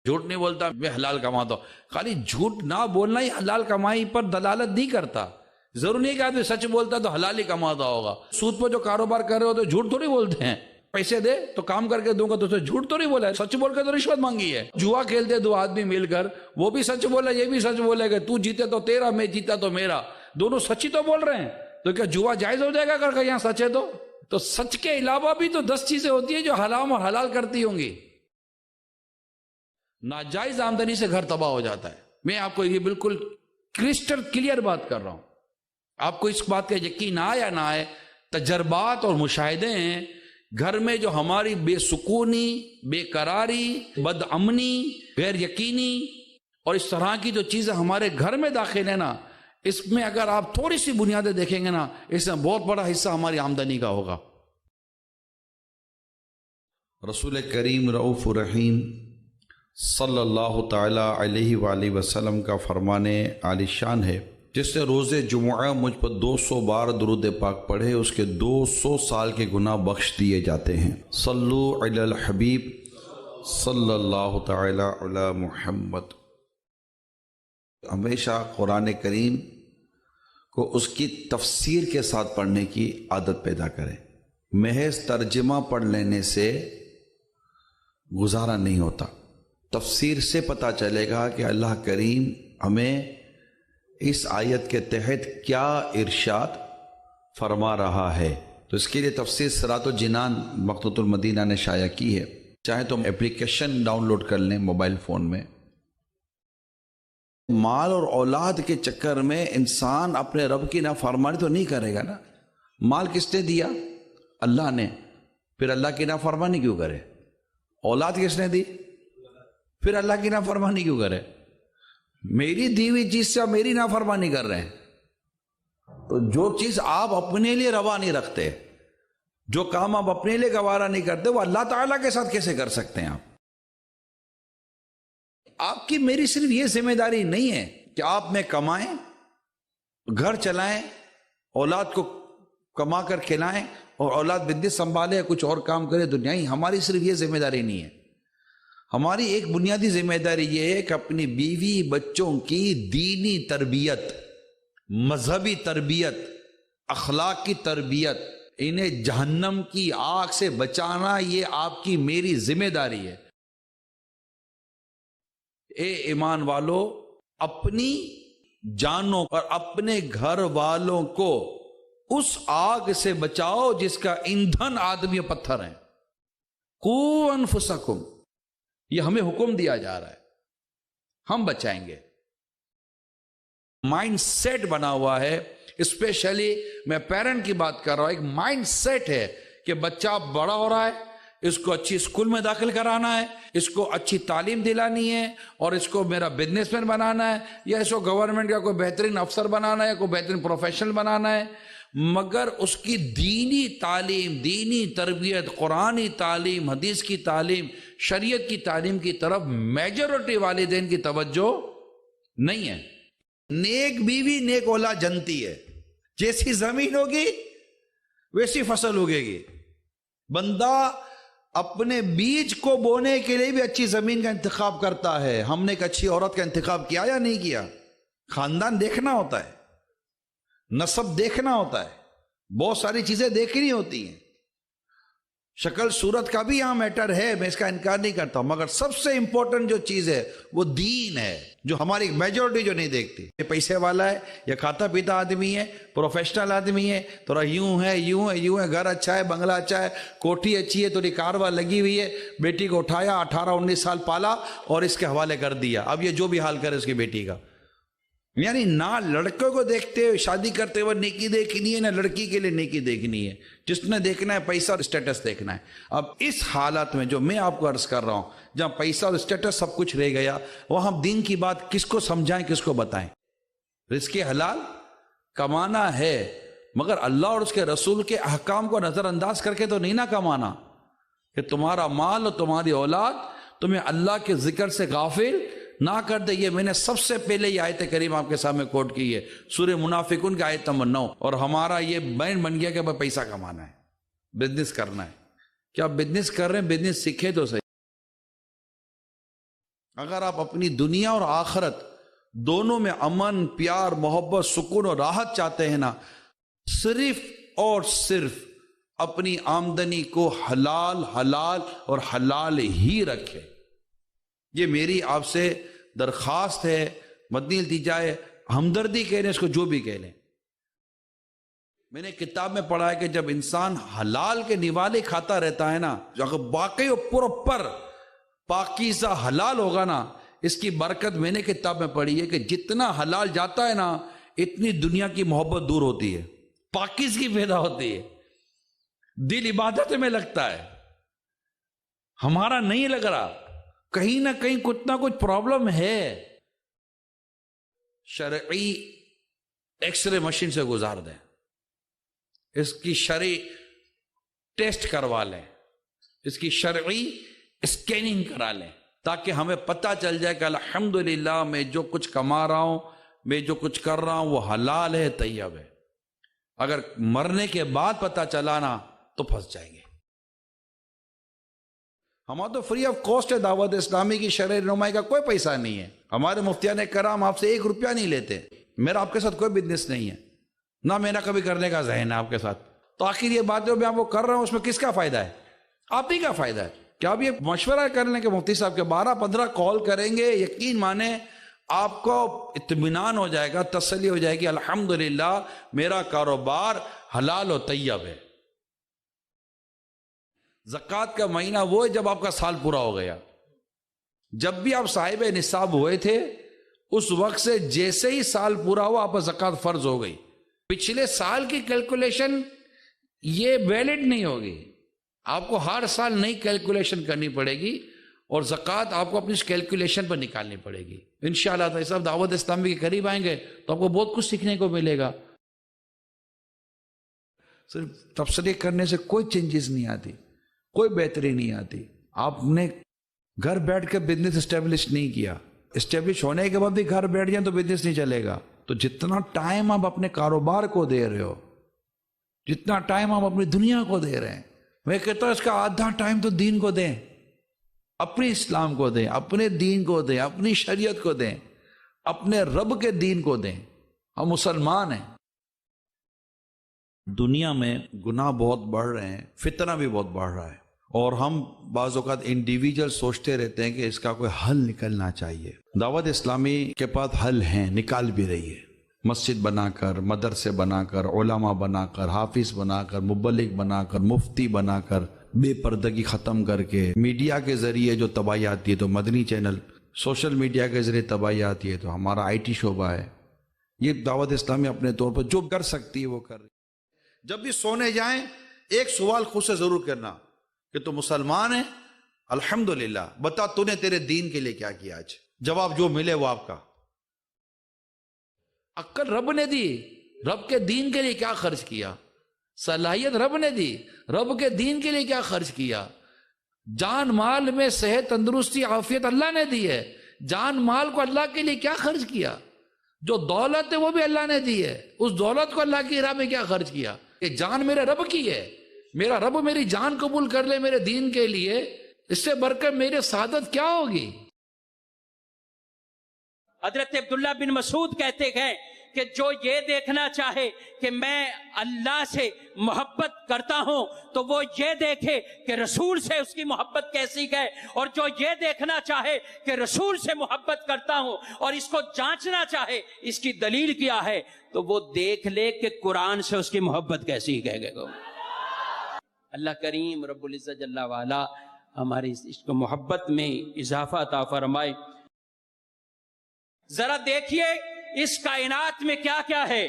جھوٹ نہیں بولتا میں حلال کماتا ہوں. خالی جھوٹ نہ بولنا ہی حلال کمائی پر دلالت نہیں کرتا. ضرور نہیں کہ آدمی سچ بولتا تو حلال ہی کماتا ہوگا. سود پہ جو کاروبار کر رہے ہو تو جھوٹ تھوڑی بولتے ہیں. پیسے دے تو کام کر کے دوں گا تو جھوٹ تو نہیں بولا ہے, سچ بول کے تو رشوت مانگی ہے. جوا کھیلتے دو آدمی مل کر, وہ بھی سچ بولا یہ بھی سچ بولے گا, تو جیتے تو تیرا میں جیتا تو میرا, دونوں سچ ہی تو بول رہے ہیں. تو کیا جوا جائز ہو جائے گا کر کے یہاں سچ ہے تو سچ کے علاوہ بھی تو 10 چیزیں ہوتی ہیں جو حرام اور حلال کرتی ہوں گی. ناجائز آمدنی سے گھر تباہ ہو جاتا ہے. میں آپ کو یہ بالکل کرسٹل کلیئر بات کر رہا ہوں. آپ کو اس بات کا یقین آئے یا نہ آئے, تجربات اور مشاہدے ہیں. گھر میں جو ہماری بے سکونی, بے قراری, بد امنی, غیر یقینی اور اس طرح کی جو چیزیں ہمارے گھر میں داخل ہیں نا, اس میں اگر آپ تھوڑی سی بنیادیں دیکھیں گے نا, اس میں بہت بڑا حصہ ہماری آمدنی کا ہوگا. رسول کریم رؤوف الرحیم صلی اللہ تعالی علیہ وآلہ وسلم کا فرمان عالی شان ہے, جس نے روز جمعہ مجھ پر 200 بار درود پاک پڑھے اس کے 200 سال کے گناہ بخش دیے جاتے ہیں. صلو علی الحبیب صلی اللہ تعالی علی محمد. ہمیشہ قرآن کریم کو اس کی تفسیر کے ساتھ پڑھنے کی عادت پیدا کریں. محض ترجمہ پڑھ لینے سے گزارا نہیں ہوتا. تفسیر سے پتہ چلے گا کہ اللہ کریم ہمیں اس آیت کے تحت کیا ارشاد فرما رہا ہے. تو اس کے لیے تفسیر صراط الجنان مخطوط المدینہ نے شائع کی ہے. چاہے تو اپلیکیشن ڈاؤن لوڈ کر لیں موبائل فون میں. مال اور اولاد کے چکر میں انسان اپنے رب کی نافرمانی تو نہیں کرے گا نا. مال کس نے دیا؟ اللہ نے. پھر اللہ کی نافرمانی کیوں کرے؟ اولاد کس نے دی؟ پھر اللہ کی نافرمانی کیوں کرے؟ میری دی ہوئی چیز سے آپ میری نافرمانی کر رہے ہیں. تو جو چیز آپ اپنے لیے روا نہیں رکھتے, جو کام آپ اپنے لیے گوارا نہیں کرتے, وہ اللہ تعالیٰ کے ساتھ کیسے کر سکتے ہیں آپ؟ آپ کی میری صرف یہ ذمہ داری نہیں ہے کہ آپ میں کمائیں, گھر چلائیں, اولاد کو کما کر کھلائیں اور اولاد بزنس سنبھالے یا کچھ اور کام کرے دنیا ہی. ہماری صرف یہ ذمہ داری نہیں ہے. ہماری ایک بنیادی ذمہ داری یہ ہے کہ اپنی بیوی بچوں کی دینی تربیت, مذہبی تربیت, اخلاقی تربیت, انہیں جہنم کی آگ سے بچانا, یہ آپ کی میری ذمہ داری ہے. اے ایمان والو, اپنی جانوں اور اپنے گھر والوں کو اس آگ سے بچاؤ جس کا ایندھن آدمی اور پتھر ہیں. قوا انفسکم, یہ ہمیں حکم دیا جا رہا ہے, ہم بچائیں گے. مائنڈ سیٹ بنا ہوا ہے, اسپیشلی میں پیرنٹ کی بات کر رہا ہوں. ایک مائنڈ سیٹ ہے کہ بچہ بڑا ہو رہا ہے, اس کو اچھی اسکول میں داخل کرانا ہے, اس کو اچھی تعلیم دلانی ہے, اور اس کو میرا بزنس مین بنانا ہے, یا اس کو گورنمنٹ کا کوئی بہترین افسر بنانا ہے, کوئی بہترین پروفیشنل بنانا ہے. مگر اس کی دینی تعلیم, دینی تربیت, قرآنی تعلیم, حدیث کی تعلیم, شریعت کی تعلیم کی طرف میجورٹی والدین کی توجہ نہیں ہے. نیک بیوی نیک اولاد جنتی ہے. جیسی زمین ہوگی ویسی فصل اگے گی. بندہ اپنے بیج کو بونے کے لیے بھی اچھی زمین کا انتخاب کرتا ہے. ہم نے ایک اچھی عورت کا انتخاب کیا یا نہیں کیا؟ خاندان دیکھنا ہوتا ہے, نسب دیکھنا ہوتا ہے, بہت ساری چیزیں دیکھنی ہوتی ہیں. شکل صورت کا بھی یہاں میٹر ہے, میں اس کا انکار نہیں کرتا ہوں, مگر سب سے امپورٹنٹ جو چیز ہے وہ دین ہے, جو ہماری میجورٹی جو نہیں دیکھتی. یہ پیسے والا ہے, یا کھاتا پیتا آدمی ہے, پروفیشنل آدمی ہے, تھوڑا یوں ہے یوں ہے یوں ہے, گھر اچھا ہے, بنگلہ اچھا ہے, کوٹھی اچھی ہے, تھوڑی کارواں لگی ہوئی ہے, بیٹی کو اٹھایا, 18-19 سال پالا اور اس کے حوالے کر دیا. اب یہ جو بھی حال کرے اس کی بیٹی کا. یعنی نہ لڑکوں کو دیکھتے ہوئے شادی کرتے ہوئے نیکی دیکھنی ہے, نہ لڑکی کے لیے نیکی دیکھنی ہے. جس نے دیکھنا ہے پیسہ اور اسٹیٹس دیکھنا ہے. اب اس حالات میں جو میں آپ کو عرض کر رہا ہوں, جہاں پیسہ اور اسٹیٹس سب کچھ رہ گیا, وہ ہم دین کی بات کس کو سمجھائیں, کس کو بتائیں؟ رزق حلال کمانا ہے, مگر اللہ اور اس کے رسول کے احکام کو نظر انداز کر کے تو نہیں نہ کمانا, کہ تمہارا مال اور تمہاری اولاد تمہیں اللہ کے ذکر سے غافل نہ کر دے. یہ میں نے سب سے پہلے یہ آیت کریم آپ کے سامنے کوٹ کی ہے, سورہ منافقون کی آیت نمبر 9. اور ہمارا یہ مین بن گیا کہ پیسہ کمانا ہے, بزنس کرنا ہے. کیا بزنس کر رہے ہیں؟ بزنس سیکھے تو صحیح. اگر آپ اپنی دنیا اور آخرت دونوں میں امن، پیار، محبت، سکون اور راحت چاہتے ہیں نا، صرف اور صرف اپنی آمدنی کو حلال اور حلال ہی رکھے. یہ میری آپ سے درخواست ہے، مدنی التجا ہے، ہمدردی کہہ لیں اس کو، جو بھی کہہ لیں. میں نے کتاب میں پڑھا ہے کہ جب انسان حلال کے نوالے کھاتا رہتا ہے نا، اگر واقعی پراپر پاکیزہ حلال ہوگا نا، اس کی برکت میں نے کتاب میں پڑھی ہے کہ جتنا حلال جاتا ہے نا، اتنی دنیا کی محبت دور ہوتی ہے، پاکیزگی پیدا ہوتی ہے، دل عبادت میں لگتا ہے. ہمارا نہیں لگ رہا، کہیں نہ کہیں کچھ نہ کچھ پرابلم ہے. شرعی ایکس رے مشین سے گزار دیں، اس کی شرعی ٹیسٹ کروا لیں، اس کی شرعی اسکیننگ کرا لیں، تاکہ ہمیں پتہ چل جائے کہ الحمدللہ میں جو کچھ کما رہا ہوں، میں جو کچھ کر رہا ہوں وہ حلال ہے، طیب ہے. اگر مرنے کے بعد پتہ چلا نا تو پھنس جائیں گے. ہمارا تو فری آف کاسٹ ہے، دعوت اسلامی کی شرعی رہنمائی کا کوئی پیسہ نہیں ہے. ہمارے مفتیان کرام آپ سے 1 روپیہ نہیں لیتے. میرا آپ کے ساتھ کوئی بزنس نہیں ہے، نہ میرا کبھی کرنے کا ذہن ہے آپ کے ساتھ. تو آخر یہ بات جو میں آپ کو کر رہا ہوں اس میں کس کا فائدہ ہے؟ آپ ہی کا فائدہ ہے. کیا آپ یہ مشورہ کر لیں کہ مفتی صاحب کے 12-15 کال کریں گے، یقین مانیں آپ کو اطمینان ہو جائے گا، تسلی ہو جائے گی، الحمدللہ میرا کاروبار حلال و طیب ہے. زکوٰۃ کا مہینہ وہ ہے جب آپ کا سال پورا ہو گیا. جب بھی آپ صاحب نصاب ہوئے تھے اس وقت سے جیسے ہی سال پورا ہوا آپ پر زکوٰۃ فرض ہو گئی. پچھلے سال کی کیلکولیشن یہ ویلڈ نہیں ہوگی، آپ کو ہر سال نئی کیلکولیشن کرنی پڑے گی اور زکوٰۃ آپ کو اپنی اس کیلکولیشن پر نکالنی پڑے گی. انشاءاللہ تعالی صاحب دعوت اسلامی کے قریب آئیں گے تو آپ کو بہت کچھ سیکھنے کو ملے گا. صرف تبصرے کرنے سے کوئی چینجز نہیں آتی، کوئی بہتری نہیں آتی. آپ نے گھر بیٹھ کے بزنس اسٹیبلش نہیں کیا، اسٹیبلش ہونے کے بعد بھی گھر بیٹھ جائیں تو بزنس نہیں چلے گا. تو جتنا ٹائم آپ اپنے کاروبار کو دے رہے ہو، جتنا ٹائم آپ اپنی دنیا کو دے رہے ہیں، میں کہتا ہوں اس کا آدھا ٹائم تو دین کو دیں، اپنے اسلام کو دیں، اپنے دین کو دیں، اپنی شریعت کو دیں، اپنے رب کے دین کو دیں. ہم مسلمان ہیں. دنیا میں گناہ بہت بڑھ رہے ہیں، فتنہ بھی بہت بڑھ رہا ہے، اور ہم بعض اوقات انڈیویجول سوچتے رہتے ہیں کہ اس کا کوئی حل نکلنا چاہیے. دعوت اسلامی کے پاس حل ہیں، نکال بھی رہی ہے. مسجد بنا کر، مدرسے بنا کر، علماء بنا کر، حافظ بنا کر، مبلغ بنا کر، مفتی بنا کر، بے پردگی ختم کر کے، میڈیا کے ذریعے جو تباہی آتی ہے تو مدنی چینل، سوشل میڈیا کے ذریعے تباہی آتی ہے تو ہمارا IT شعبہ ہے. یہ دعوت اسلامی اپنے طور پر جو کر سکتی ہے وہ کر رہی ہے. جب بھی سونے جائیں ایک سوال خود سے ضرور کرنا کہ تو مسلمان ہے؟ الحمدللہ. بتا تو نے تیرے دین کے لیے کیا کیا آج؟ جواب جو ملے وہ آپ کا. عقل رب نے دی، رب کے دین کے لیے کیا خرچ کیا؟ صلاحیت رب نے دی، رب کے دین کے لیے کیا خرچ کیا؟ جان مال میں صحت، تندرستی، عافیت اللہ نے دی ہے. جان مال کو اللہ کے لیے کیا خرچ کیا؟ جو دولت ہے وہ بھی اللہ نے دی ہے، اس دولت کو اللہ کی راہ میں کیا خرچ کیا؟ یہ جان میرے رب کی ہے، میرا رب میری جان قبول کر لے میرے دین کے لیے، اس سے بڑھ کر میرے سعادت کیا ہوگی؟ حضرت عبداللہ بن مسعود کہتے ہیں کہ جو یہ دیکھنا چاہے کہ میں اللہ سے محبت کرتا ہوں تو وہ یہ دیکھے کہ رسول سے اس کی محبت کیسی ہے، اور جو یہ دیکھنا چاہے کہ رسول سے محبت کرتا ہوں اور اس کو جانچنا چاہے اس کی دلیل کیا ہے تو وہ دیکھ لے کہ قرآن سے اس کی محبت کیسی ہے. اللہ کریم رب العزت جل وعلا ہماری اس کو محبت میں اضافہ عطا فرمائے. ذرا دیکھیے اس کائنات میں کیا کیا ہے،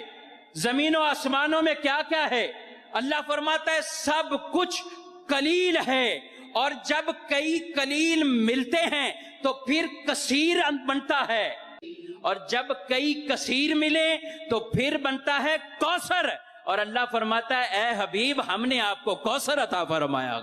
زمین و آسمانوں میں کیا کیا ہے. اللہ فرماتا ہے سب کچھ قلیل ہے، اور جب کئی قلیل ملتے ہیں تو پھر کثیر بنتا ہے، اور جب کئی کثیر ملے تو پھر بنتا ہے کوثر. اور اللہ فرماتا ہے اے حبیب ہم نے آپ کو کوثر عطا فرمایا.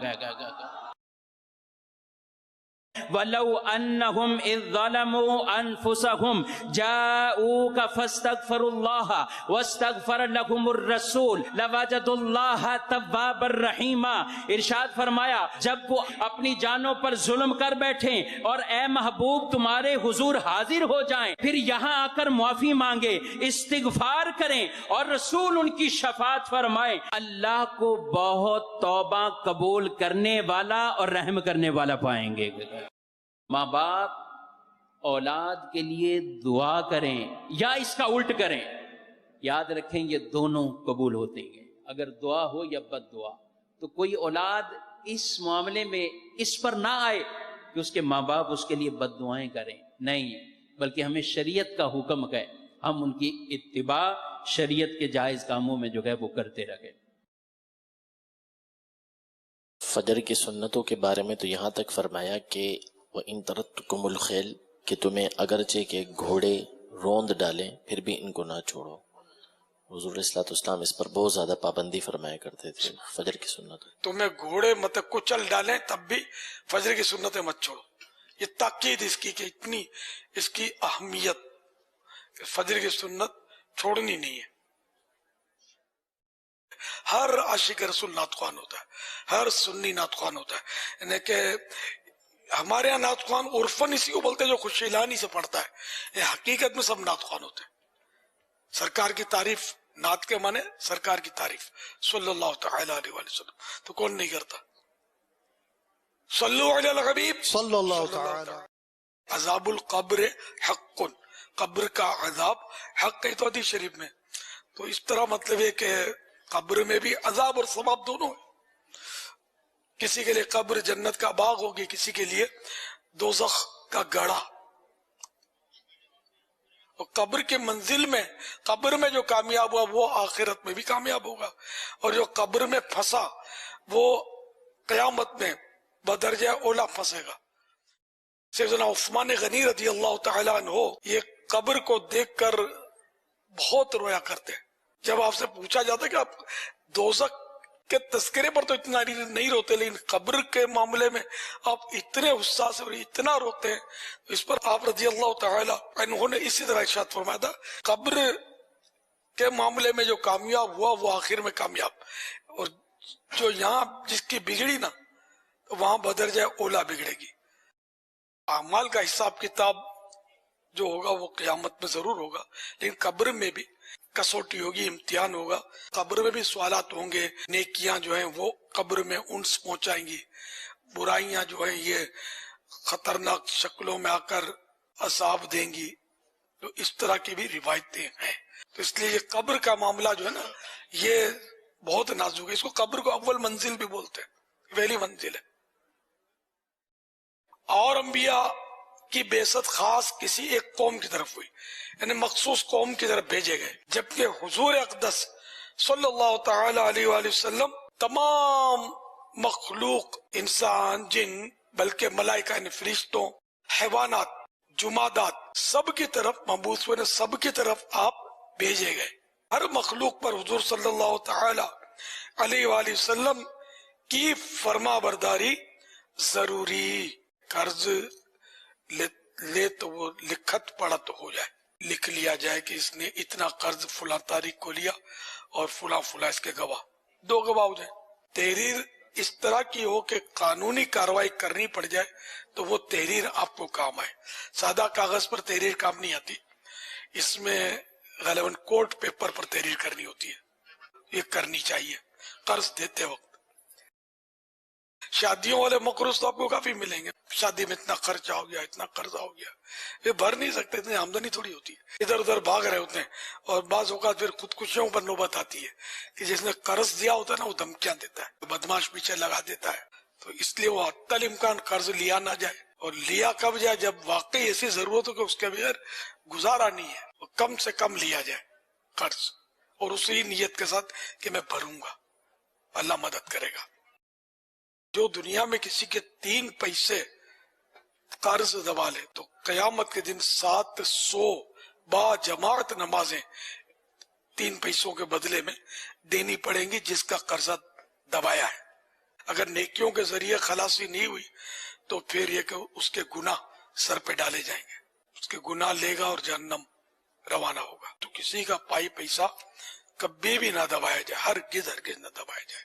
وَلَوْ أَنَّهُمْ إِذْ ظَلَمُوا أَنفُسَهُمْ جَاءُوكَ فَاسْتَغْفَرُوا اللَّهَ وَاسْتَغْفَرَ لَهُمُ الرَّسُولُ لَوَجَدُوا اللَّهَ تَوَّابًا رَحِيمًا۔ ارشاد فرمایا جب وہ اپنی جانوں پر ظلم کر بیٹھیں اور اے محبوب تمہارے حضور حاضر ہو جائیں، پھر یہاں آ کر معافی مانگے، استغفار کریں اور رسول ان کی شفاعت فرمائے، اللہ کو بہت توبہ قبول کرنے والا اور رحم کرنے والا پائیں گے۔ ماں باپ اولاد کے لیے دعا کریں یا اس کا الٹ کریں، یاد رکھیں یہ دونوں قبول ہوتے ہیں، اگر دعا ہو یا بد دعا۔ تو کوئی اولاد اس معاملے میں اس پر نہ آئے کہ اس کے ماں باپ اس کے لیے بد دعائیں کریں، نہیں، بلکہ ہمیں شریعت کا حکم ہے، ہم ان کی اتباع شریعت کے جائز کاموں میں جو ہے وہ کرتے رہیں۔ فجر کی سنتوں کے بارے میں تو یہاں تک فرمایا کہ وَإِن تَرَدْتُكُمُ الْخَيْلَ، کہ تمہیں اگرچہ کہ گھوڑے روند ڈالیں پھر بھی ان کو نہ چھوڑو۔ حضور علیہ الصلوۃ والسلام اس پر بہت زیادہ پابندی فرمایا کرتے تھے فجر کی سنتوں۔ تمہیں گھوڑے مت کچل ڈالیں تب بھی فجر کی سنتیں مت چھوڑو، یہ تاکید اس کی کہ اتنی اس کی اہمیت کہ فجر کی سنت چھوڑنی نہیں ہے۔ ہر عاشق رسول نعت خوان ہوتا ہے، ہر سنی نعت خوان ہوتا ہے، یعنی کہ ہمارے یہاں نعت خوان عرفاً اسی کو بولتے ہیں جو خوش اعلانی سے پڑھتا ہے، حقیقت میں سب نعت خوان ہوتے ہیں۔ سرکار کی تعریف، نعت کے معنی سرکار کی تعریف صلی اللہ تعالی علیہ وآلہ وسلم، تو کون نہیں کرتا؟ صلو علی الحبیب صلی اللہ تعالی۔ عذاب القبر حق، قبر کا عذاب حق ہے تو حدیث شریف میں، تو اس طرح مطلب ہے کہ قبر میں بھی عذاب اور ثواب دونوں ہیں۔ کسی کے لیے قبر جنت کا باغ ہوگی، کسی کے لیے دوزخ کا گڑھا۔ اور قبر کے منزل میں، قبر میں جو کامیاب ہوا وہ آخرت میں بھی کامیاب ہوگا، اور جو قبر میں پھنسا وہ قیامت میں بدرجہ اولا پھنسے گا۔ سیدنا عثمان غنی رضی اللہ تعالیٰ عنہ یہ قبر کو دیکھ کر بہت رویا کرتے ہیں۔ جب آپ سے پوچھا جاتا ہے کہ آپ دوزخ کے تذکرے پر تو اتنا نہیں روتے، لیکن قبر کے معاملے میں آپ اتنے غصہ سے اور اتنا روتے ہیں، اس پر آپ رضی اللہ تعالی عنہ نے اسی طرح ارشاد فرمایا تھا، قبر کے معاملے میں جو کامیاب ہوا وہ آخر میں کامیاب، اور جو یہاں جس کی بگڑی نا وہاں بدرجہ اولا بگڑے گی۔ اعمال کا حساب کتاب جو ہوگا وہ قیامت میں ضرور ہوگا، لیکن قبر میں بھی کسوٹی ہوگی، امتحان ہوگا، قبر میں بھی سوالات ہوں گے۔ نیکیاں جو ہیں وہ قبر میں انس پہنچائیں گی، برائیاں جو ہیں یہ خطرناک شکلوں میں آ کر عذاب دیں گی، تو اس طرح کی بھی روایتیں ہیں۔ تو اس لیے یہ قبر کا معاملہ جو ہے نا یہ بہت نازک ہے، اس کو قبر کو اول منزل بھی بولتے ہیں، پہلی منزل ہے۔ اور انبیاء کی بعثت خاص کسی ایک قوم کی طرف ہوئی، یعنی مخصوص قوم کی طرف بھیجے گئے، جبکہ حضور اقدس صلی اللہ تعالی علیہ وآلہ وسلم تمام مخلوق، انسان، جن، بلکہ ملائکہ یعنی فرشتوں، حیوانات، جمادات، سب کی طرف مبعوث ہوئے، سب کی طرف آپ بھیجے گئے۔ ہر مخلوق پر حضور صلی اللہ تعالی علیہ وآلہ وسلم کی فرما برداری ضروری۔ قرض لے تو وہ لکھت پڑھت ہو جائے، لکھ لیا جائے کہ اس نے اتنا قرض فلاں تاریخ کو لیا اور فلاں فلاں اس کے گواہ، دو گواہ ہو جائیں۔ تحریر اس طرح کی ہو کہ قانونی کارروائی کرنی پڑ جائے تو وہ تحریر آپ کو کام آئے۔ سادہ کاغذ پر تحریر کام نہیں آتی، اس میں غالباً کورٹ پیپر پر تحریر کرنی ہوتی ہے، یہ کرنی چاہیے قرض دیتے وقت۔ شادیوں والے مقروض تو آپ کو کافی ملیں گے، شادی میں اتنا خرچہ ہو گیا، اتنا قرضہ ہو گیا، یہ بھر نہیں سکتے، اتنی آمدنی تھوڑی ہوتی ہے، ادھر ادھر بھاگ رہے ہوتے ہیں، اور بعض اوقات پھر خودکشیوں پر نوبت آتی ہے کہ جس نے قرض دیا ہوتا ہے نا وہ دھمکیاں دیتا ہے، بدماش پیچھے لگا دیتا ہے، تو اس لیے وہ حتی الامکان قرض لیا نہ جائے، اور لیا کب جائے جب واقعی ایسی ضرورت ہو کہ اس کے بغیر گزارا نہیں ہے، وہ کم سے کم لیا جائے قرض، اور اسی نیت کے ساتھ کہ میں بھروں گا، اللہ مدد کرے گا۔ جو دنیا میں کسی کے 3 پیسے قرض دبا لے تو قیامت کے دن 700 با جماعت نمازیں 3 پیسوں کے بدلے میں دینی پڑیں گی جس کا قرضہ دبایا ہے۔ اگر نیکیوں کے ذریعے خلاصی نہیں ہوئی تو پھر یہ کہ اس کے گناہ سر پہ ڈالے جائیں گے، اس کے گناہ لے گا اور جہنم روانہ ہوگا۔ تو کسی کا پائی پیسہ کبھی بھی نہ دبایا جائے، ہرگز ہرگز نہ دبایا جائے۔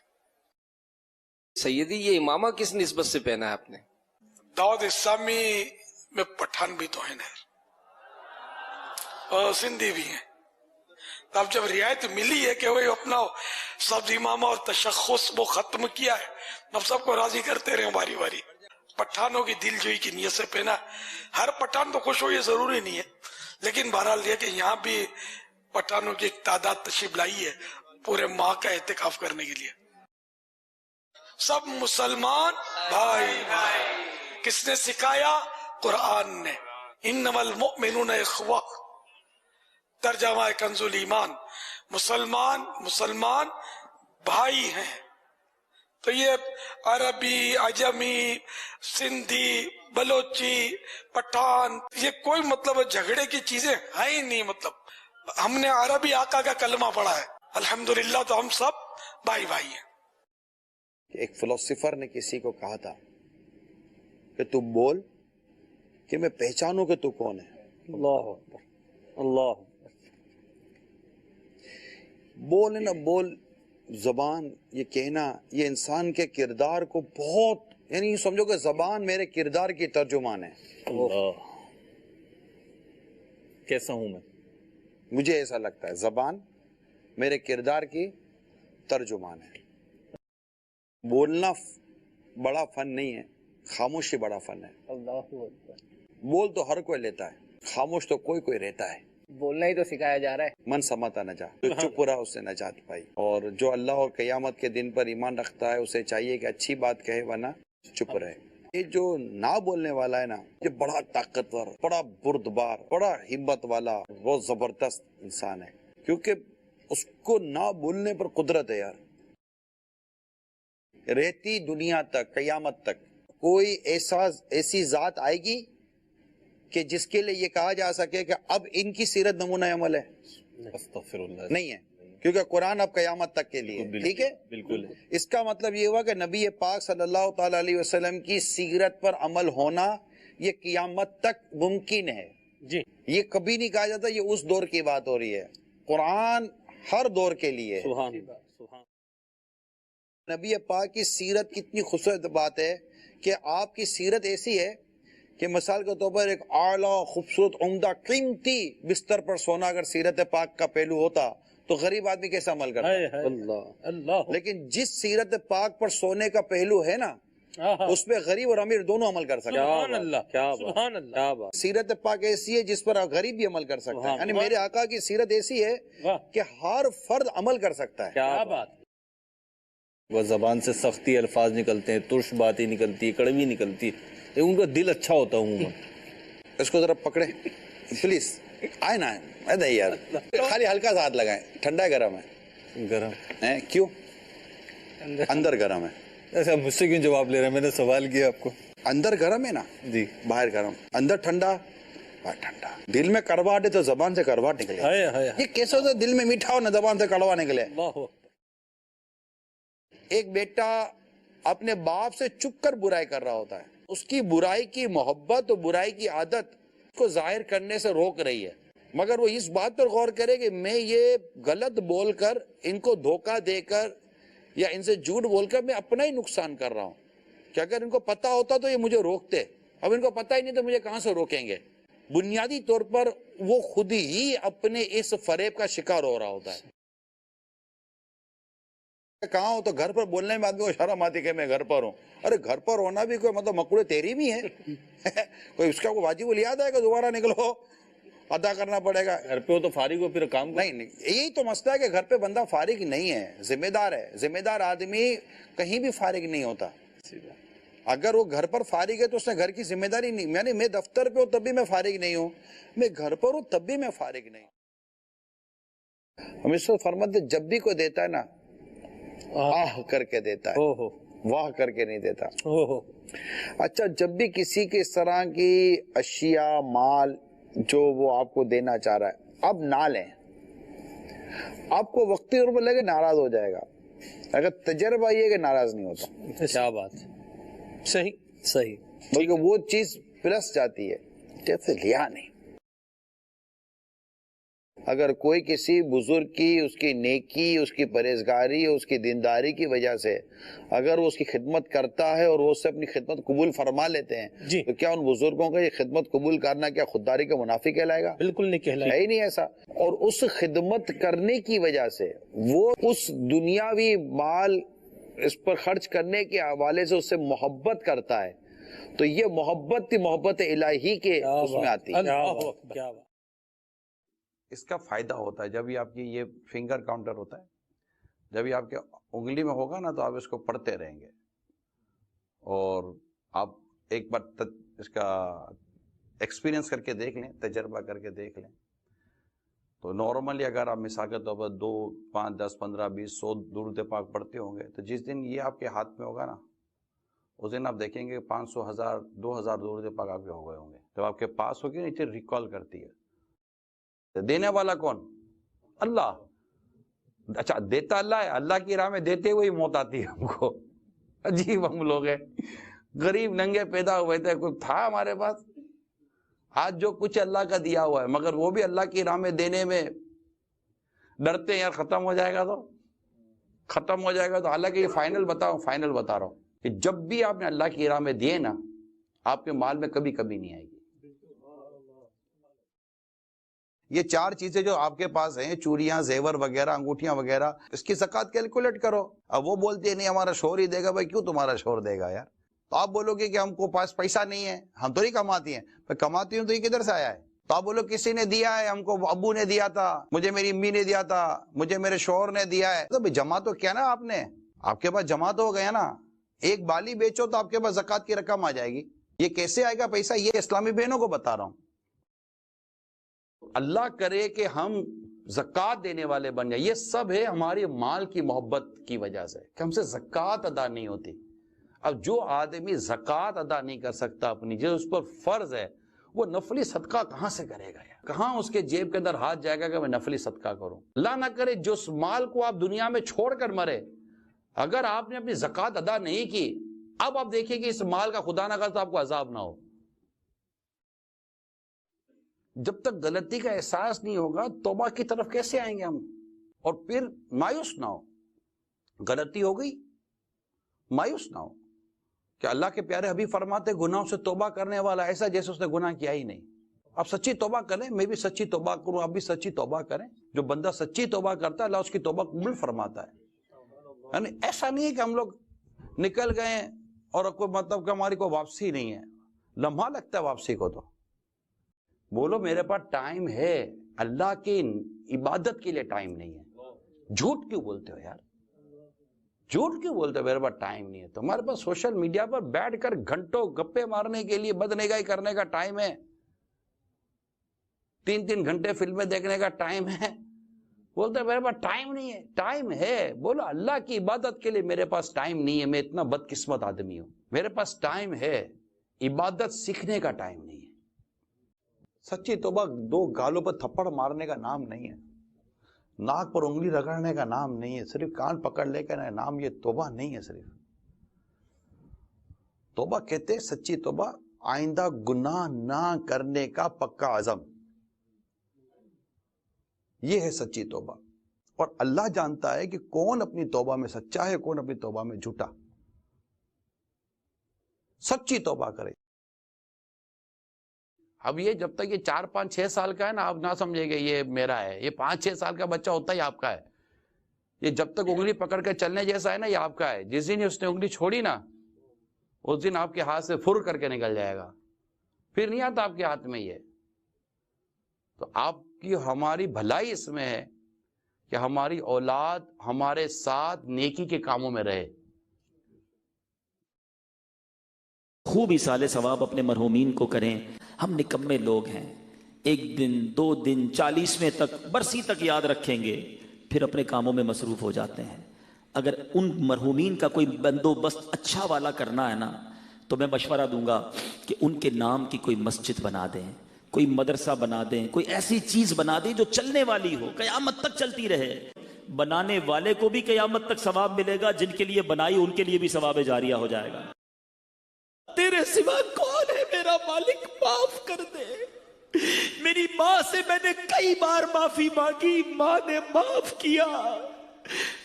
سیدی یہ امامہ کس نسبت سے پہنا ہے آپ نے؟ دعوت اسلامی میں پٹھان بھی تو ہیں اور سندھی بھی ہیں، تو اب جب رعایت ملی ہے کہ وہ اپنا سبز امامہ اور تشخص وہ ختم کیا ہے، اب سب کو راضی کرتے رہے باری باری۔ پٹھانوں کی دل جوئی کی نیت سے پہنا، ہر پٹھان تو خوش ہو یہ ضروری نہیں ہے، لیکن بہرحال یہ کہ یہاں بھی پٹھانوں کی ایک تعداد تشریف لائی ہے پورے ماہ کا اعتکاف کرنے کے لیے۔ سب مسلمان بھائی بھائی، کس نے سکھایا؟ قرآن نے۔ انما المؤمنون اخوہ، ترجمہ کنز الایمان، مسلمان بھائی ہیں۔ تو یہ عربی، عجمی، سندھی، بلوچی، پٹھان، یہ کوئی مطلب جھگڑے کی چیزیں ہیں ہی نہیں۔ مطلب ہم نے عربی آقا کا کلمہ پڑھا ہے، الحمدللہ، تو ہم سب بھائی بھائی ہیں۔ ایک فلسفر نے کسی کو کہا تھا کہ تو بول کہ میں پہچانوں کہ تو کون ہے۔ اللہ اکبر، اللہ بول نہ بول، زبان یہ کہنا، یہ انسان کے کردار کو بہت، یعنی سمجھو کہ زبان میرے کردار کی ترجمان ہے۔ اللہ، کیسا ہوں میں؟ مجھے ایسا لگتا ہے زبان میرے کردار کی ترجمان ہے۔ بولنا بڑا فن نہیں ہے، خاموشی بڑا فن ہے۔ اللہ اکبر، بول تو ہر کوئی لیتا ہے، خاموش تو کوئی رہتا ہے۔ بولنا ہی تو سکھایا جا رہا ہے۔ من سماتا نہ جا، جو چپ رہا اس سے نجات پائی۔ اور جو اللہ اور قیامت کے دن پر ایمان رکھتا ہے اسے چاہیے کہ اچھی بات کہے ورنہ چپ رہے۔ یہ جو نہ بولنے والا ہے نا، یہ بڑا طاقتور، بڑا بردبار، بڑا ہمت والا، بہت زبردست انسان ہے، کیونکہ اس کو نہ بولنے پر قدرت ہے یار۔ رہتی دنیا تک، قیامت تک کوئی ایسی ذات آئے گی کہ جس کے لیے یہ کہا جا سکے کہ اب ان کی سیرت نمونہ عمل ہے؟ استغفر اللہ، نہیں ہے، کیونکہ قرآن اب قیامت تک کے لیے، ٹھیک ہے؟ بالکل۔ اس کا مطلب یہ ہوا کہ نبی پاک صلی اللہ تعالی علیہ وسلم کی سیرت پر عمل ہونا یہ قیامت تک ممکن ہے جی، یہ کبھی نہیں کہا جاتا یہ اس دور کی بات ہو رہی ہے، قرآن ہر دور کے لیے ہے۔ سبحان اللہ، سبحان نبی پاک کی سیرت کتنی خوبصورت بات ہے کہ آپ کی سیرت ایسی ہے کہ مثال کے طور پر ایک اعلیٰ خوبصورت عمدہ قیمتی بستر پر سونا اگر سیرت پاک کا پہلو ہوتا تو غریب آدمی کیسے عمل کرتا؟ اللہ اللہ، لیکن جس سیرت پاک پر سونے کا پہلو ہے نا اس پہ غریب اور امیر دونوں عمل کر سکتے ہیں۔ سبحان اللہ، کیا سبحان اللہ، کیا بات، سیرت پاک ایسی ہے جس پر غریب بھی عمل کر سکتا ہے، یعنی میرے آقا کی سیرت ایسی ہے واہ، کہ ہر فرد عمل کر سکتا ہے۔ کیا بات۔ وہ زبان سے سختی الفاظ نکلتے ہیں، ترش باتیں نکلتی ہے، کڑوی نکلتی ہے، لیکن ان کا دل اچھا ہوتا ہے عموماً۔ اس کو ذرا پکڑے پلیز، آئے نا ایسا ہی یار، خالی ہلکا سا ہاتھ لگائیں، ٹھنڈا ہے گرم ہے؟ گرم ہیں کیوں؟ اندر گرم ہے۔ ایسا مجھ سے کیوں جواب لے رہے ہیں؟ میں نے سوال کیا آپ کو۔ اندر گرم ہے نا جی، باہر گرم، اندر ٹھنڈا باہر ٹھنڈا۔ دل میں کڑواہٹ ہے تو زبان سے کڑواہٹ نکلے، ہائے ہائے، یہ کیسے ہوتا ہے دل میں میٹھا ہو نہ زبان سے کڑوا نکلے؟ اللہ اکبر، ایک بیٹا اپنے باپ سے چپ کر برائی کر رہا ہوتا ہے، اس کی برائی کی محبت اور برائی کی عادت کو ظاہر کرنے سے روک رہی ہے، مگر وہ اس بات پر غور کرے کہ میں یہ غلط بول کر، ان کو دھوکہ دے کر یا ان سے جھوٹ بول کر میں اپنا ہی نقصان کر رہا ہوں، کہ اگر ان کو پتا ہوتا تو یہ مجھے روکتے، اب ان کو پتا ہی نہیں تو مجھے کہاں سے روکیں گے؟ بنیادی طور پر وہ خود ہی اپنے اس فریب کا شکار ہو رہا ہوتا ہے۔ کہاں ہو تو گھر پر بولنے میں آدمی کو شرم آتی کہ میں گھر پر ہوں۔ ارے گھر پر ہونا بھی کوئی مطلب مقولے تیری بھی ہے کوئی اس کا کوئی واجب الیاد ہے کہ دوبارہ نکلو ادا کرنا پڑے گا؟ گھر پہ ہو تو فارغ ہو پھر کام نہیں، یہی تو مسئلہ ہے کہ گھر پہ بندہ فارغ نہیں ہے، ذمہ دار ہے۔ ذمہ دار آدمی کہیں بھی فارغ نہیں ہوتا۔ اگر وہ گھر پر فارغ ہے تو اس نے گھر کی ذمہ داری نہیں، یعنی میں دفتر پہ ہوں تب بھی میں فارغ نہیں ہوں، میں گھر پر ہوں تب بھی میں فارغ نہیں ہوں۔ ہم اس کو فرماتے جب بھی کوئی دیتا ہے نا آہ کر کے دیتا ہے، واہ کر کے نہیں دیتا۔ اچھا، جب بھی کسی کے اس طرح کی اشیاء، مال جو وہ آپ کو دینا چاہ رہا ہے، اب نہ لیں، آپ کو وقتی طور پر لگے ناراض ہو جائے گا، اگر تجربہ یہ کہ ناراض نہیں ہوتا۔ کیا بات، صحیح صحیح۔ بلکہ وہ چیز پلس جاتی ہے، جیسے لیا نہیں۔ اگر کوئی کسی بزرگ کی، اس کی نیکی، اس کی پرہیزگاری، اس کی دینداری کی وجہ سے اگر وہ اس کی خدمت کرتا ہے اور وہ اس سے اپنی خدمت قبول فرما لیتے ہیں تو کیا ان بزرگوں کا یہ خدمت قبول کرنا کیا خودداری کا منافی کہلائے گا؟ بالکل نہیں کہلائے، ہے ہی نہیں ایسا۔ اور اس خدمت کرنے کی وجہ سے وہ اس دنیاوی مال اس پر خرچ کرنے کے حوالے سے اس سے محبت کرتا ہے، تو یہ محبت الہی کے اس میں آتی ہے۔ اس کا فائدہ ہوتا ہے جب یہ آپ کی یہ فنگر کاؤنٹر ہوتا ہے، جب یہ آپ کے انگلی میں ہوگا نا تو آپ اس کو پڑھتے رہیں گے، اور آپ ایک بار اس کا ایکسپیرینس کر کے دیکھ لیں، تجربہ کر کے دیکھ لیں، تو نارملی اگر آپ مثال کے طور پر 2 5 10 15 20 100 درود پاک پڑھتے ہوں گے، تو جس دن یہ آپ کے ہاتھ میں ہوگا نا اس دن آپ دیکھیں گے 500 1000 2000 درود پاک آپ کے ہو گئے ہوں گے۔ جب آپ کے پاس ہوگی نیچے ریکال کرتی ہے۔ دینے والا کون؟ اللہ۔ اچھا دیتا اللہ ہے، اللہ کی راہ میں دیتے ہوئے موت آتی ہے ہم کو۔ عجیب ہم لوگ ہیں، غریب ننگے پیدا ہوئے تھے، کوئی تھا ہمارے پاس؟ آج جو کچھ اللہ کا دیا ہوا ہے، مگر وہ بھی اللہ کی راہ میں دینے میں ڈرتے ہیں، یار ختم ہو جائے گا تو ختم ہو جائے گا تو۔ حالانکہ یہ فائنل بتا رہا ہوں کہ جب بھی آپ نے اللہ کی راہ میں دیے نا، آپ کے مال میں کبھی کبھی نہیں آئے گی۔ یہ 4 چیزیں جو آپ کے پاس ہیں، چوڑیاں، زیور وغیرہ، انگوٹھیاں وغیرہ، اس کی زکوٰۃ کیلکولیٹ کرو۔ اب وہ بولتے ہیں نہیں ہمارا شوہر ہی دے گا۔ بھائی کیوں تمہارا شوہر دے گا یار؟ تو آپ بولو گے کہ ہم کو پاس پیسہ نہیں ہے، ہم تو نہیں کماتی ہیں۔ میں کماتی ہوں تو یہ کدھر سے آیا ہے؟ تو آپ بولو کسی نے دیا ہے ہم کو، ابو نے دیا تھا، مجھے میری امی نے دیا تھا، مجھے میرے شوہر نے دیا ہے۔ تو جمع تو کیا نا آپ نے، آپ کے پاس جمع تو ہو گیا نا۔ ایک بالی بیچو تو آپ کے پاس زکوٰۃ کی رقم آ جائے گی۔ یہ کیسے آئے گا پیسہ؟ یہ اسلامی بہنوں کو بتا رہا ہوں۔ اللہ کرے کہ ہم زکوٰۃ دینے والے بن جائیں۔ یہ سب ہے ہماری مال کی محبت کی وجہ سے کہ ہم سے زکوٰۃ ادا نہیں ہوتی۔ اب جو آدمی زکوٰۃ ادا نہیں کر سکتا اپنی، جو اس پر فرض ہے، وہ نفلی صدقہ کہاں سے کرے گا یار؟ کہاں اس کے جیب کے اندر ہاتھ جائے گا کہ میں نفلی صدقہ کروں؟ اللہ نہ کرے جو اس مال کو آپ دنیا میں چھوڑ کر مرے، اگر آپ نے اپنی زکوٰۃ ادا نہیں کی، اب آپ دیکھیں کہ اس مال کا خدا نہ کرے تو آپ کو عذاب نہ ہو۔ جب تک غلطی کا احساس نہیں ہوگا، توبہ کی طرف کیسے آئیں گے ہم؟ اور پھر مایوس نہ ہو، غلطی ہو گئی مایوس نہ ہو، کہ اللہ کے پیارے حبیب فرماتے گناہوں سے توبہ کرنے والا ایسا جیسے اس نے گناہ کیا ہی نہیں۔ آپ سچی توبہ کریں، میں بھی سچی توبہ کروں، آپ بھی سچی توبہ کریں۔ جو بندہ سچی توبہ کرتا ہے اللہ اس کی توبہ قبول فرماتا ہے۔ یعنی ایسا نہیں ہے کہ ہم لوگ نکل گئے اور کوئی مطلب کہ ہماری کوئی واپسی نہیں ہے، لمحہ لگتا ہے واپسی کو۔ تو بولو میرے پاس ٹائم ہے، اللہ کی عبادت کے لیے ٹائم نہیں ہے۔ جھوٹ کیوں بولتے ہو یار؟ جھوٹ کیوں بولتے ہو میرے پاس ٹائم نہیں ہے؟ تمہارے پاس سوشل میڈیا پر بیٹھ کر گھنٹوں گپے مارنے کے لیے بدنگاہی کرنے کا ٹائم ہے، 3 گھنٹے فلمیں دیکھنے کا ٹائم ہے، بولتے میرے پاس ٹائم نہیں ہے۔ ٹائم ہے، بولو اللہ کی عبادت کے لیے میرے پاس ٹائم نہیں ہے، میں اتنا بدقسمت آدمی ہوں۔ میرے پاس ٹائم ہے، عبادت سیکھنے کا ٹائم نہیں ہے۔ سچی توبہ 2 گالوں پر تھپڑ مارنے کا نام نہیں ہے، ناک پر انگلی رگڑنے کا نام نہیں ہے، صرف کان پکڑ لے کر نام، یہ توبہ نہیں ہے۔ صرف توبہ کہتے سچی توبہ آئندہ گناہ نہ کرنے کا پکا عزم، یہ ہے سچی توبہ۔ اور اللہ جانتا ہے کہ کون اپنی توبہ میں سچا ہے، کون اپنی توبہ میں جھوٹا۔ سچی توبہ کرے۔ اب یہ جب تک یہ 4 5 6 سال کا ہے نا، آپ نہ سمجھے گا یہ میرا ہے، یہ 5 6 سال کا بچہ ہوتا ہی آپ کا ہے۔ یہ جب تک انگلی پکڑ کے چلنے جیسا ہے نا، یہ آپ کا ہے۔ جس دن اس نے انگلی چھوڑی نا، اس دن آپ کے ہاتھ سے فر کر کے نکل جائے گا، پھر نہیں آتا آپ کے ہاتھ میں یہ۔ تو آپ کی ہماری بھلائی اس میں ہے کہ ہماری اولاد ہمارے ساتھ نیکی کے کاموں میں رہے۔ خوب ایصال ثواب اپنے مرحومین کو کریں۔ ہم نکمے لوگ ہیں، 1 دن 2 دن 40ویں تک برسی تک یاد رکھیں گے، پھر اپنے کاموں میں مصروف ہو جاتے ہیں۔ اگر ان مرحومین کا کوئی بندوبست اچھا والا کرنا ہے نا، تو میں مشورہ دوں گا کہ ان کے نام کی کوئی مسجد بنا دیں، کوئی مدرسہ بنا دیں، کوئی ایسی چیز بنا دیں جو چلنے والی ہو، قیامت تک چلتی رہے۔ بنانے والے کو بھی قیامت تک ثواب ملے گا، جن کے لیے بنائی ان کے لیے بھی ثواب جاریہ ہو جائے گا۔ تیرے سوا کون ہے میرا مالک، معاف کر دے. میری ماں سے میں نے کئی بار معافی مانگی، ماں نے معاف کیا.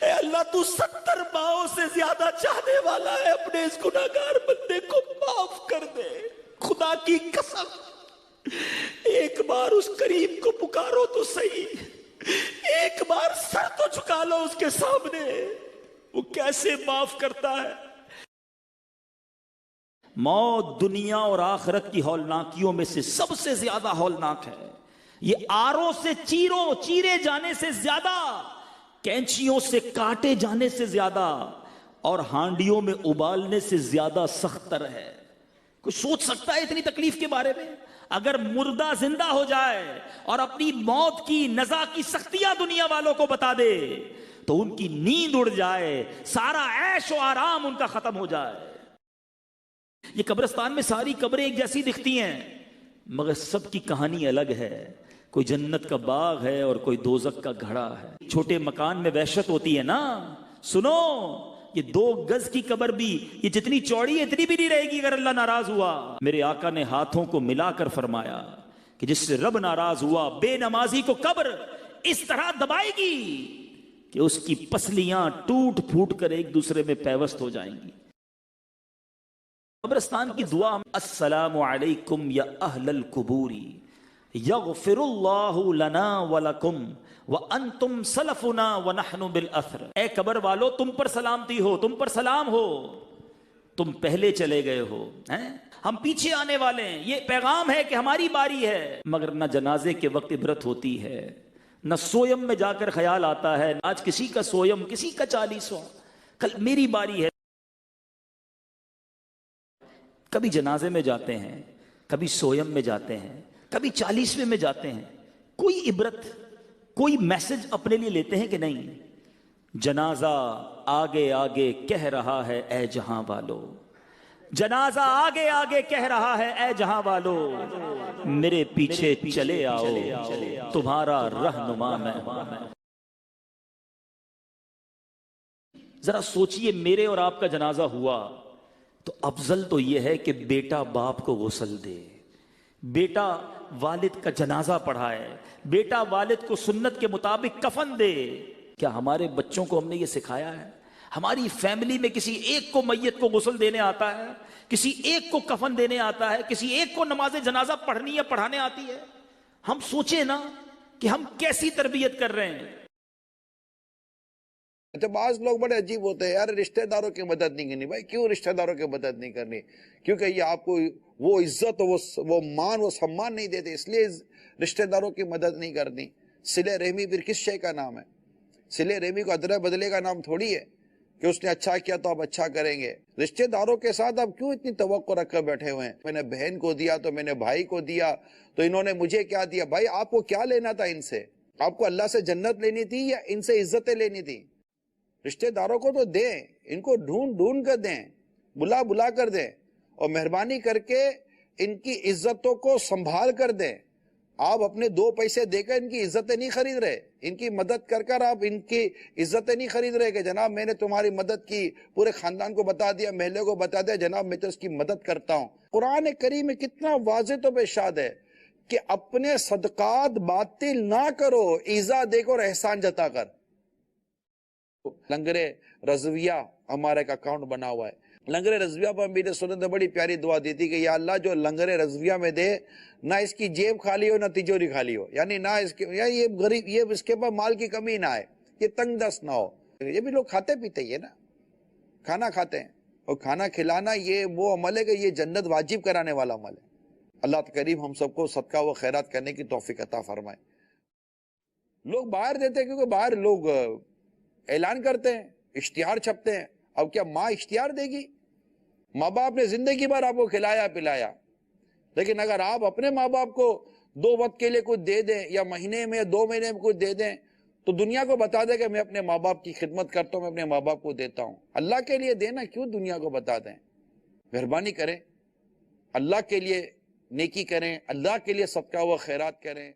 اے اللہ تو 70 ماؤں سے زیادہ چاہنے والا ہے، اپنے اس گناہگار بندے کو معاف کر دے. خدا کی قسم ایک بار اس کریم کو پکارو تو صحیح، ایک بار سر تو جھکا لو اس کے سامنے، وہ کیسے معاف کرتا ہے. موت دنیا اور آخرت کی ہولناکیوں میں سے سب سے زیادہ ہولناک ہے. یہ آروں سے چیرے جانے سے زیادہ، کینچیوں سے کاٹے جانے سے زیادہ، اور ہانڈیوں میں ابالنے سے زیادہ سخت تر ہے. کوئی سوچ سکتا ہے اتنی تکلیف کے بارے میں؟ اگر مردہ زندہ ہو جائے اور اپنی موت کی نزا کی سختیاں دنیا والوں کو بتا دے تو ان کی نیند اڑ جائے، سارا عیش و آرام ان کا ختم ہو جائے. یہ قبرستان میں ساری قبریں ایک جیسی دکھتی ہیں، مگر سب کی کہانی الگ ہے. کوئی جنت کا باغ ہے اور کوئی دوزخ کا گھڑا ہے. چھوٹے مکان میں وحشت ہوتی ہے نا. سنو، یہ 2 گز کی قبر بھی یہ جتنی چوڑی ہے اتنی بھی نہیں رہے گی اگر اللہ ناراض ہوا. میرے آقا نے ہاتھوں کو ملا کر فرمایا کہ جس سے رب ناراض ہوا بے نمازی کو قبر اس طرح دبائے گی کہ اس کی پسلیاں ٹوٹ پھوٹ کر ایک دوسرے میں پیوست ہو جائیں گی. قبرستان کی دعا، السلام علیکم یا اہل القبور یغفر اللہ لنا ولکم وانتم سلفنا ونحن بالاثر. اے قبر والو، تم پر سلامتی ہو، تم پر سلام ہو، تم پہلے چلے گئے ہو، ہم پیچھے آنے والے ہیں. یہ پیغام ہے کہ ہماری باری ہے. مگر نہ جنازے کے وقت عبرت ہوتی ہے، نہ سویم میں جا کر خیال آتا ہے آج کسی کا سویم، کسی کا 40واں، کل میری باری ہے. کبھی جنازے میں جاتے ہیں، کبھی سویم میں جاتے ہیں، کبھی 40ویں میں جاتے ہیں. کوئی عبرت، کوئی میسج اپنے لیے لیتے ہیں کہ نہیں؟ جنازہ آگے آگے کہہ رہا ہے اے جہاں والو، جنازہ آگے آگے کہہ رہا ہے اے جہاں والو، میرے پیچھے چلے آؤ تمہارا رہنما میں. ذرا سوچئے، میرے اور آپ کا جنازہ ہوا تو افضل تو یہ ہے کہ بیٹا باپ کو غسل دے، بیٹا والد کا جنازہ پڑھائے، بیٹا والد کو سنت کے مطابق کفن دے. کیا ہمارے بچوں کو ہم نے یہ سکھایا ہے؟ ہماری فیملی میں کسی ایک کو میت کو غسل دینے آتا ہے، کسی ایک کو کفن دینے آتا ہے، کسی ایک کو نماز جنازہ پڑھنی یا پڑھانے آتی ہے؟ ہم سوچیں نا کہ ہم کیسی تربیت کر رہے ہیں. تو بعض لوگ بڑے عجیب ہوتے ہیں، یار رشتہ داروں کی مدد نہیں کرنی. بھائی کیوں رشتہ داروں کی مدد نہیں کرنی؟ کیونکہ یہ آپ کو وہ عزت، وہ مان، وہ سمان نہیں دیتے، اس لیے رشتہ داروں کی مدد نہیں کرنی. صلہ رحمی پھر کس شے کا نام ہے؟ صلہ رحمی کو ادرا بدلے کا نام تھوڑی ہے کہ اس نے اچھا کیا تو آپ اچھا کریں گے. رشتہ داروں کے ساتھ آپ کیوں اتنی توقع رکھ کر بیٹھے ہوئے ہیں؟ میں نے بہن کو دیا تو میں نے بھائی کو دیا تو انہوں نے مجھے کیا دیا. بھائی آپ کو کیا لینا تھا ان سے؟ آپ کو اللہ سے جنت لینی تھی یا ان سے عزتیں لینی تھی؟ رشتہ داروں کو تو دیں، ان کو ڈھونڈ کر دیں، بلا کر دیں، اور مہربانی کر کے ان کی عزتوں کو سنبھال کر دیں. آپ اپنے 2 پیسے دے کر ان کی عزتیں نہیں خرید رہے، ان کی مدد کر آپ ان کی عزتیں نہیں خرید رہے کہ جناب میں نے تمہاری مدد کی، پورے خاندان کو بتا دیا، محلے کو بتا دیا، جناب میں تو اس کی مدد کرتا ہوں. قرآن کریم میں کتنا واضح تو ارشاد ہے کہ اپنے صدقات باطل نہ کرو، ایذا دے کر احسان جتا کر. لنگر رضویہ ہمارا ایک اکاؤنٹ بنا ہوا ہے. لنگر رضویہ پر میرے سنت نے بڑی پیاری دعا دی تھی کہ یا اللہ جو لنگر رضویہ میں دے، نہ اس کی جیب خالی ہو نہ تجوری خالی ہو، یعنی نہ اس کے یہ غریب، یہ اس کے پاس مال کی کمی نہ آئے، یہ تنگ دست نہ ہو. یہ بھی لوگ کھاتے پیتے ہی ہے نا، کھانا کھاتے ہیں، اور کھانا کھلانا یہ وہ عمل ہے کہ یہ جنت واجب کرانے والا عمل ہے. اللہ کریم ہم سب کو صدقہ و خیرات کرنے کی توفیق عطا فرمائے. لوگ باہر دیتے ہیں کیونکہ باہر لوگ اعلان کرتے ہیں، اشتہار چھپتے ہیں. اب کیا ماں اشتہار دے گی؟ ماں باپ نے زندگی بھر آپ کو کھلایا پلایا، لیکن اگر آپ اپنے ماں باپ کو 2 وقت کے لیے کچھ دے دیں یا مہینے میں 2 مہینے میں کچھ دے دیں تو دنیا کو بتا دیں کہ میں اپنے ماں باپ کی خدمت کرتا ہوں، میں اپنے ماں باپ کو دیتا ہوں. اللہ کے لیے دینا، کیوں دنیا کو بتا دیں؟ مہربانی کریں، اللہ کے لیے نیکی کریں، اللہ کے لیے صدقہ و خیرات کریں.